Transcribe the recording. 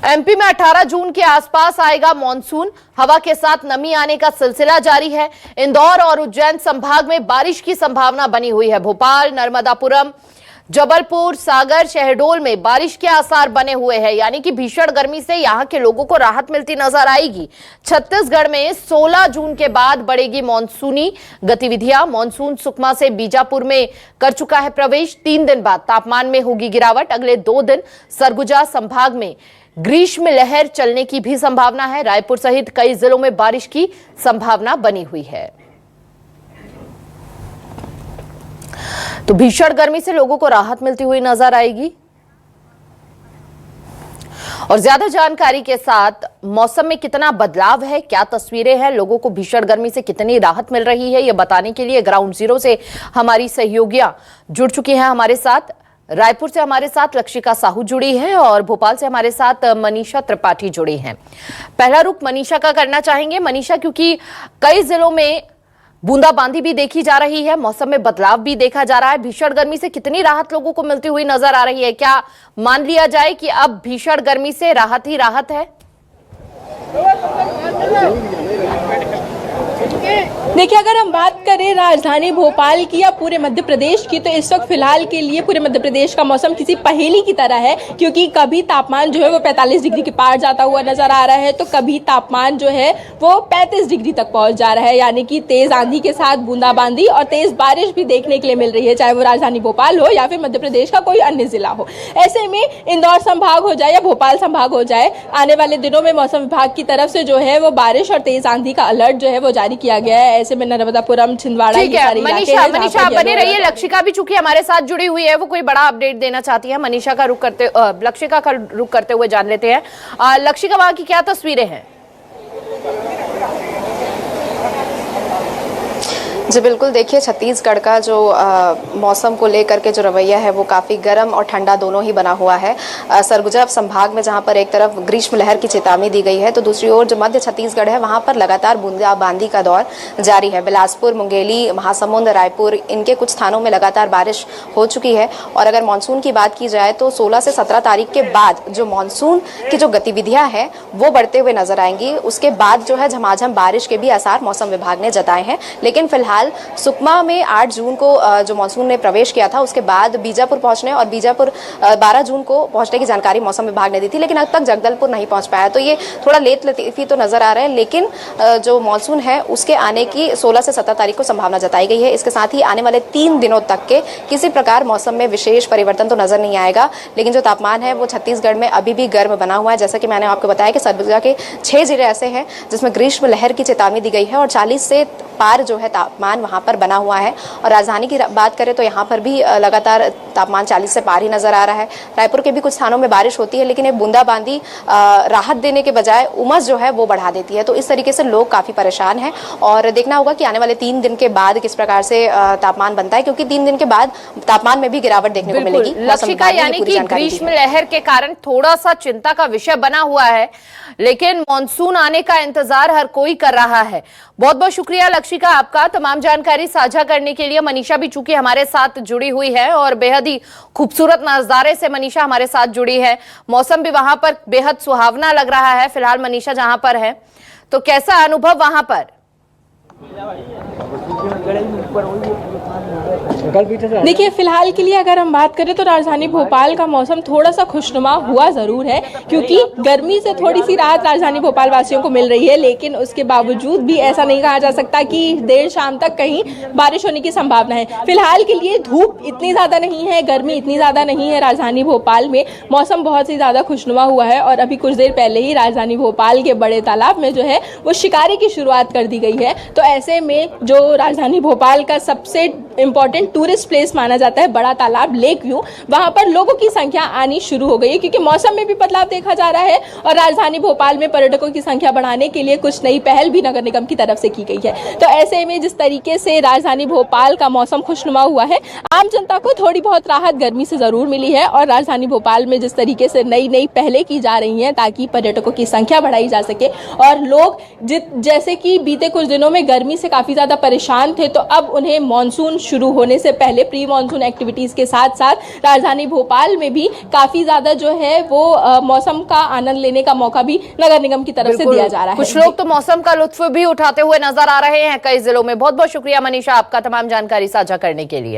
MP में 18 जून के आसपास आएगा मॉनसून। हवा के साथ नमी आने का सिलसिला जारी है। इंदौर और उज्जैन संभाग में बारिश की संभावना बनी हुई है। भोपाल, नर्मदापुरम, जबलपुर, सागर, शहडोल में बारिश के आसार बने हुए हैं, यानी कि भीषण गर्मी से यहां के लोगों को राहत मिलती नजर आएगी। छत्तीसगढ़ में 16 जून के बाद बढ़ेगी मॉनसूनी गतिविधियां। मॉनसून सुकमा से बीजापुर में कर चुका है प्रवेश। 3 दिन बाद तापमान में होगी गिरावट। अगले 2 दिन सरगुजा संभाग में ग्रीष्म लहर चलने की भी संभावना है। रायपुर सहित कई जिलों में बारिश की संभावना बनी हुई है। तो भीषण गर्मी से लोगों को राहत मिलती हुई नजर आएगी। और ज्यादा जानकारी के साथ मौसम में कितना बदलाव है, क्या तस्वीरें हैं, लोगों को भीषण गर्मी से कितनी राहत मिल रही है, यह बताने के लिए ग्राउंड जीरो से हमारी सहयोगियां जुड़ चुकी हैं हमारे साथ। रायपुर से हमारे साथ लक्षिका साहू जुड़ी हैं और भोपाल से हमारे साथ मनीषा त्रिपाठी जुड़ी हैं। पहला रुख मनीषा का करना चाहेंगे। मनीषा, क्योंकि कई जिलों में बूंदाबांदी भी देखी जा रही है, मौसम में बदलाव भी देखा जा रहा है, भीषण गर्मी से कितनी राहत लोगों को मिलती हुई नजर आ रही है? क्या मान लिया जाए कि अब भीषण गर्मी से राहत ही राहत है? देखिए, अगर हम बात करें राजधानी भोपाल की या पूरे मध्य प्रदेश की, तो इस वक्त फिलहाल के लिए पूरे मध्य प्रदेश का मौसम किसी पहेली की तरह है, क्योंकि कभी तापमान जो है वो 45 डिग्री के पार जाता हुआ नजर आ रहा है, तो कभी तापमान जो है वो 35 डिग्री तक पहुंच जा रहा है। यानी कि तेज आंधी के साथ बूंदाबांदी और तेज बारिश भी देखने के लिए मिल रही है, चाहे वो राजधानी भोपाल हो या फिर मध्य प्रदेश का कोई अन्य जिला हो। ऐसे में इंदौर संभाग हो जाए या भोपाल संभाग हो जाए, आने वाले दिनों में मौसम विभाग की तरफ से जो है वो बारिश और तेज आंधी का अलर्ट जो है वो जारी किया गया है। ऐसे में नर्मदापुरम, छिंदवाड़ा, ठीक है मनीषा आप बने रहिए। लक्षिका भी चूंकि हमारे साथ जुड़ी हुई है, वो कोई बड़ा अपडेट देना चाहती है। मनीषा का लक्षिका का रुख करते हुए जान लेते हैं। लक्षिका, वहां की क्या तस्वीरें हैं? जी बिल्कुल, देखिए छत्तीसगढ़ का जो मौसम को लेकर के जो रवैया है वो काफ़ी गर्म और ठंडा दोनों ही बना हुआ है। सरगुजा संभाग में जहां पर एक तरफ ग्रीष्म लहर की चेतावनी दी गई है, तो दूसरी ओर जो मध्य छत्तीसगढ़ है वहां पर लगातार बूंदाबांदी का दौर जारी है। बिलासपुर, मुंगेली, महासमुंद, रायपुर, इनके कुछ स्थानों में लगातार बारिश हो चुकी है। और अगर मानसून की बात की जाए तो 16 से 17 तारीख के बाद जो मानसून की जो गतिविधियां हैं वो बढ़ते हुए नजर आएंगी। उसके बाद जो है झमाझम बारिश के भी आसार मौसम विभाग ने जताए हैं। लेकिन फिलहाल सुकमा में 8 जून को जो मानसून ने प्रवेश किया था, उसके बाद बीजापुर पहुंचने और बीजापुर 12 जून को पहुंचने की जानकारी मौसम विभाग ने दी थी, लेकिन अब तक जगदलपुर नहीं पहुंच पाया। तो ये थोड़ा लेट लतीफी तो नजर आ रहा है, लेकिन जो मानसून है उसके आने की 16 से 17 तारीख को संभावना जताई गई है। इसके साथ ही आने वाले 3 दिनों तक के किसी प्रकार मौसम में विशेष परिवर्तन तो नजर नहीं आएगा। लेकिन जो तापमान है वो छत्तीसगढ़ में अभी भी गर्म बना हुआ है। जैसा कि मैंने आपको बताया कि सरगुजा के 6 जिले ऐसे हैं जिसमें ग्रीष्म लहर की चेतावनी दी गई है और 40 से पार जो है तापमान वहां पर बना हुआ है। और राजधानी की बात करें तो यहाँ पर भी लगातार तापमान 40 से पार ही नजर आ रहा है। रायपुर के भी कुछ स्थानों में बारिश होती है, लेकिन ये बूंदाबांदी राहत देने के बजाय उमस जो है वो बढ़ा देती है। तो इस तरीके से लोग काफी परेशान हैं और देखना होगा कि आने वाले 3 दिन के बाद किस प्रकार से तापमान बनता है, क्योंकि 3 दिन के बाद तापमान में भी गिरावट देखने को मिलेगी। लक्षिका, यानी कि ग्रीष्म लहर के कारण थोड़ा सा चिंता का विषय बना हुआ है, लेकिन मानसून आने का इंतजार हर कोई कर रहा है। बहुत बहुत शुक्रिया लक्षिका आपका तमाम जानकारी साझा करने के लिए। मनीषा भी चूंकि हमारे साथ जुड़ी हुई है और बेहद ही खूबसूरत नजारे से मनीषा हमारे साथ जुड़ी है। मौसम भी वहां पर बेहद सुहावना लग रहा है फिलहाल मनीषा जहां पर है, तो कैसा अनुभव वहां पर? देखिए, फिलहाल के लिए अगर हम बात करें तो राजधानी भोपाल का मौसम थोड़ा सा खुशनुमा हुआ जरूर है, क्योंकि गर्मी से थोड़ी सी राहत राजधानी भोपाल वासियों को मिल रही है। लेकिन उसके बावजूद भी ऐसा नहीं कहा जा सकता कि देर शाम तक कहीं बारिश होने की संभावना है। फिलहाल के लिए धूप इतनी ज्यादा नहीं है, गर्मी इतनी ज्यादा नहीं है। राजधानी भोपाल में मौसम बहुत ही ज्यादा खुशनुमा हुआ है और अभी कुछ देर पहले ही राजधानी भोपाल के बड़े तालाब में जो है वो शिकारी की शुरुआत कर दी गई है। तो ऐसे में जो राजधानी भोपाल का सबसे इंपॉर्टेंट टूरिस्ट प्लेस माना जाता है बड़ा तालाब लेक व्यू, वहां पर लोगों की संख्या आनी शुरू हो गई है, क्योंकि मौसम में भी बदलाव देखा जा रहा है और राजधानी भोपाल में पर्यटकों की संख्या बढ़ाने के लिए कुछ नई पहल भी नगर निगम की तरफ से की गई है। तो ऐसे में जिस तरीके से राजधानी भोपाल का मौसम खुशनुमा हुआ है, आम जनता को थोड़ी बहुत राहत गर्मी से जरूर मिली है। और राजधानी भोपाल में जिस तरीके से नई नई पहलें की जा रही हैं ताकि पर्यटकों की संख्या बढ़ाई जा सके और लोग जैसे कि बीते कुछ दिनों में गर्मी से काफ़ी ज़्यादा परेशान थे, तो अब उन्हें मानसून शुरू होने से पहले प्री मानसून एक्टिविटीज़ के साथ साथ राजधानी भोपाल में भी काफ़ी ज़्यादा जो है वो मौसम का आनंद लेने का मौका भी नगर निगम की तरफ से दिया जा रहा है। कुछ लोग तो मौसम का लुत्फ भी उठाते हुए नजर आ रहे हैं कई जिलों में। बहुत बहुत शुक्रिया मनीषा आपका तमाम जानकारी साझा करने के लिए।